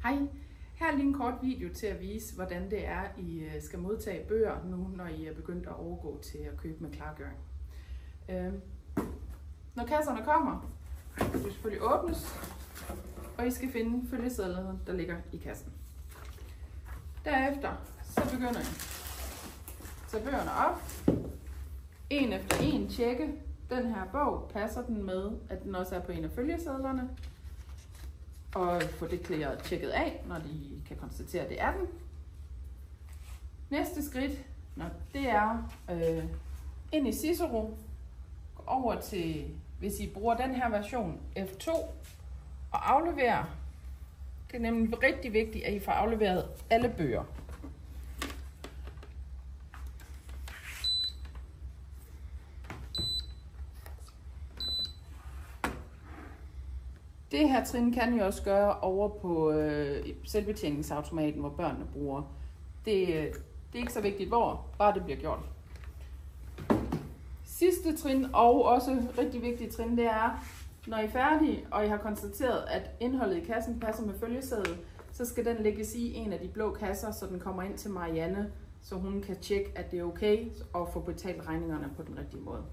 Hej, her er lige en kort video til at vise, hvordan det er, I skal modtage bøger nu, når I er begyndt at overgå til at købe med klargøring. Når kasserne kommer, skal de selvfølgelig åbnes, og I skal finde følgesedlerne, der ligger i kassen. Derefter så begynder I at tage bøgerne op, en efter en tjekke, den her bog, passer den med, at den også er på en af følgesedlerne, og få det tjekket af, når de kan konstatere, at det er den. Næste skridt, det er ind i Cicero, gå over til, hvis I bruger den her version, F2, og aflevere. Det er nemlig rigtig vigtigt, at I får afleveret alle bøger. Det her trin kan I også gøre over på selvbetjeningsautomaten, hvor børnene bruger. Det er ikke så vigtigt hvor, bare det bliver gjort. Sidste trin, og også rigtig vigtigt trin, det er, når I er færdige, og I har konstateret, at indholdet i kassen passer med følgeseddel, så skal den lægges i en af de blå kasser, så den kommer ind til Marianne, så hun kan tjekke, at det er okay, og få betalt regningerne på den rigtige måde.